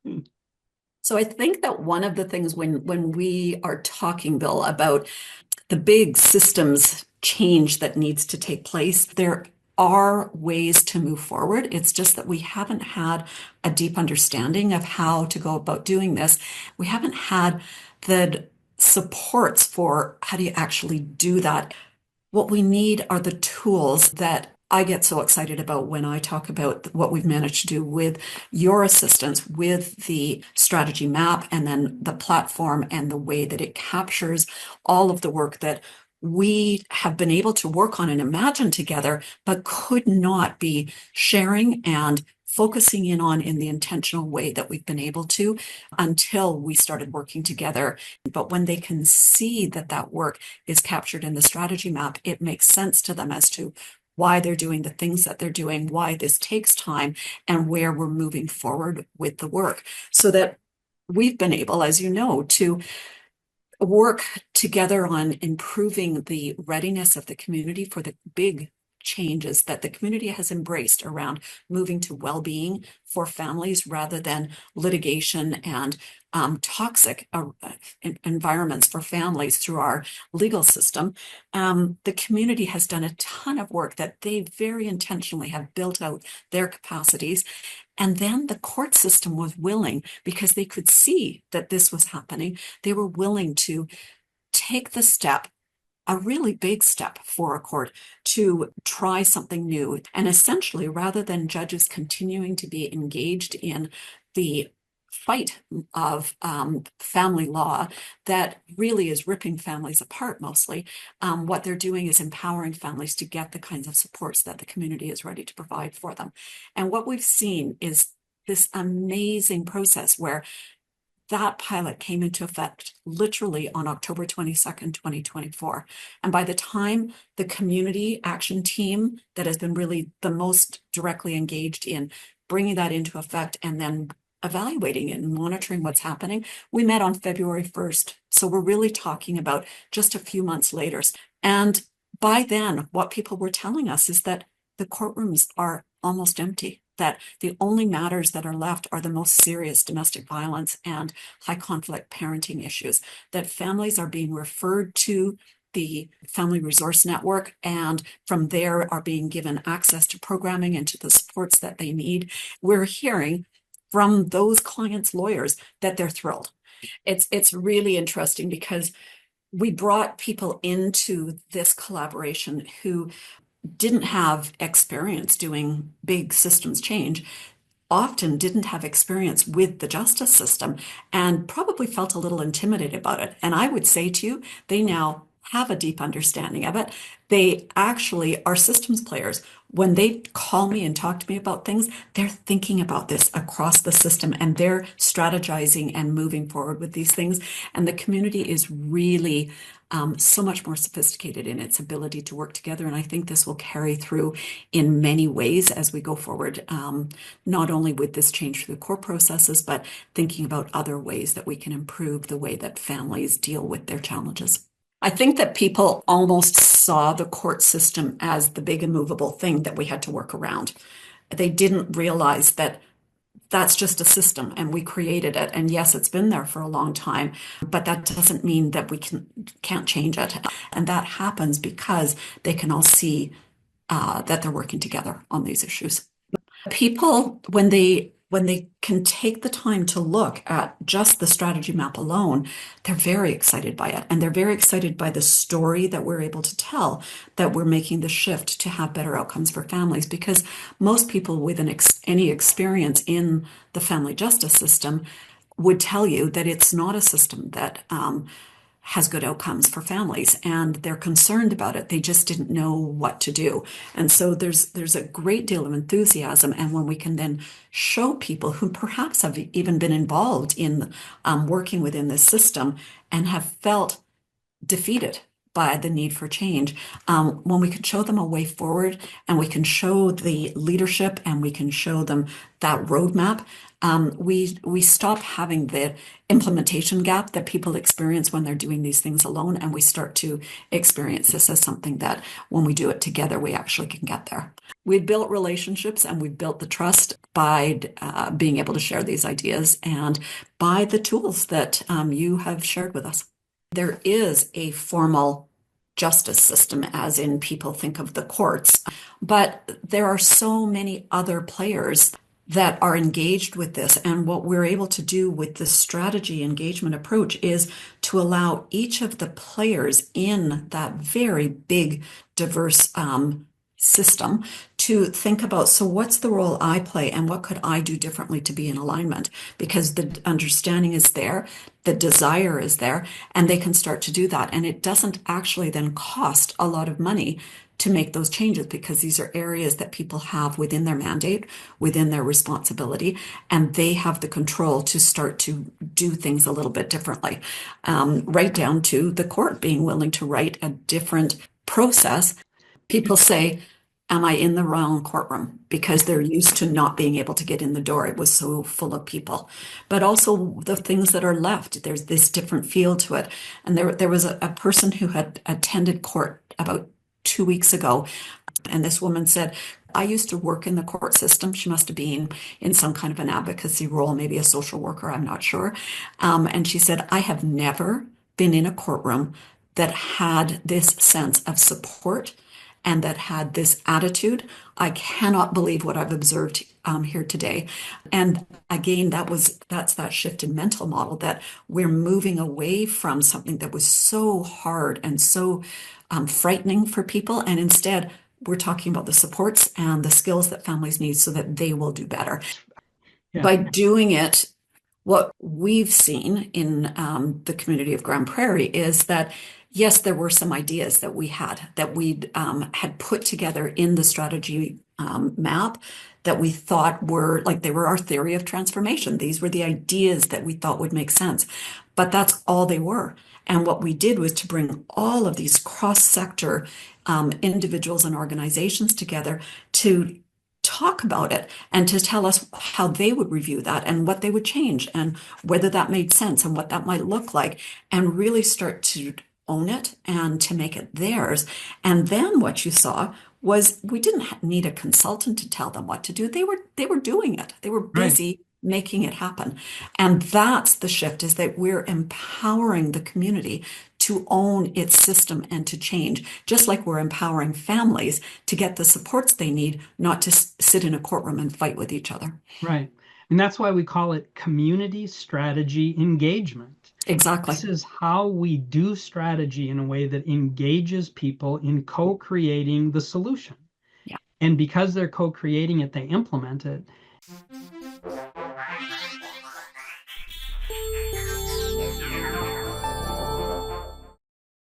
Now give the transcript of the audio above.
Hmm. So I think that one of the things when we are talking, Bill, about the big systems change that needs to take place, there are ways to move forward. It's just that we haven't had a deep understanding of how to go about doing this. We haven't had the supports for how do you actually do that. What we need are the tools that I get so excited about when I talk about what we've managed to do with your assistance with the strategy map and then the platform and the way that it captures all of the work that we have been able to work on and imagine together, but could not be sharing and focusing in on in the intentional way that we've been able to until we started working together. But when they can see that that work is captured in the strategy map, it makes sense to them as to why they're doing the things that they're doing, why this takes time, and where we're moving forward with the work. So that we've been able, as you know, to work together on improving the readiness of the community for the big changes that the community has embraced around moving to well-being for families rather than litigation and toxic environments for families through our legal system. The community has done a ton of work that they very intentionally have built out their capacities. And then the court system was willing, because they could see that this was happening, they were willing to take the step, a really big step for a court, to try something new. And essentially, rather than judges continuing to be engaged in the fight of family law that really is ripping families apart mostly, what they're doing is empowering families to get the kinds of supports that the community is ready to provide for them. And what we've seen is this amazing process where that pilot came into effect literally on October 22nd, 2024. And by the time the community action team that has been really the most directly engaged in bringing that into effect and then evaluating it and monitoring what's happening, we met on February 1st. So we're really talking about just a few months later. And by then, what people were telling us is that the courtrooms are almost empty, that the only matters that are left are the most serious domestic violence and high conflict parenting issues, that families are being referred to the Family Resource Network, and from there are being given access to programming and to the supports that they need. We're hearing from those clients' lawyers that they're thrilled. It's really interesting because we brought people into this collaboration who didn't have experience doing big systems change, often didn't have experience with the justice system, and probably felt a little intimidated about it. And I would say to you, they now have a deep understanding of it. They actually are systems players. When they call me and talk to me about things, they're thinking about this across the system and they're strategizing and moving forward with these things. And the community is really so much more sophisticated in its ability to work together. And I think this will carry through in many ways as we go forward, not only with this change through the core processes, but thinking about other ways that we can improve the way that families deal with their challenges. I think that people almost saw the court system as the big immovable thing that we had to work around. They didn't realize that that's just a system and we created it. And yes, it's been there for a long time, but that doesn't mean that we can't change it. And that happens because they can all see that they're working together on these issues. People, when they can take the time to look at just the strategy map alone, they're very excited by it. And they're very excited by the story that we're able to tell, that we're making the shift to have better outcomes for families. Because most people with any experience in the family justice system would tell you that it's not a system that has good outcomes for families, and they're concerned about it. They just didn't know what to do. And so there's a great deal of enthusiasm. And when we can then show people who perhaps have even been involved in working within this system and have felt defeated by the need for change. When we can show them a way forward and we can show the leadership and we can show them that roadmap, we stop having the implementation gap that people experience when they're doing these things alone, and we start to experience this as something that when we do it together, we actually can get there. We've built relationships and we've built the trust by being able to share these ideas and by the tools that you have shared with us. There is a formal justice system, as in people think of the courts, but there are so many other players that are engaged with this. And what we're able to do with the strategy engagement approach is to allow each of the players in that very big, diverse system to think about, so what's the role I play and what could I do differently to be in alignment? Because the understanding is there, the desire is there, and they can start to do that. And it doesn't actually then cost a lot of money to make those changes, because these are areas that people have within their mandate, within their responsibility, and they have the control to start to do things a little bit differently, right down to the court being willing to write a different process. People say, am I in the wrong courtroom? Because they're used to not being able to get in the door. It was so full of people. But also the things that are left, there's this different feel to it. And there was a person who had attended court about 2 weeks ago. And this woman said, I used to work in the court system. She must have been in some kind of an advocacy role, maybe a social worker, I'm not sure. And she said, I have never been in a courtroom that had this sense of support and that had this attitude. I cannot believe what I've observed here today. And again, that's that shift in mental model, that we're moving away from something that was so hard and so frightening for people. And instead, we're talking about the supports and the skills that families need so that they will do better. Yeah. By doing it, what we've seen in the community of Grand Prairie is that, yes, there were some ideas that we had put together in the strategy map that we thought were like, they were our theory of transformation. These were the ideas that we thought would make sense, but that's all they were. And what we did was to bring all of these cross-sector individuals and organizations together to talk about it and to tell us how they would review that and what they would change and whether that made sense and what that might look like, and really start to own it and to make it theirs. And then what you saw was we didn't need a consultant to tell them what to do. They were doing it. They were busy making it happen. And that's the shift, is that we're empowering the community to own its system and to change, just like we're empowering families to get the supports they need, not to sit in a courtroom and fight with each other. Right. And that's why we call it community strategy engagement. Exactly. This is how we do strategy in a way that engages people in co-creating the solution. Yeah. And because they're co-creating it, they implement it.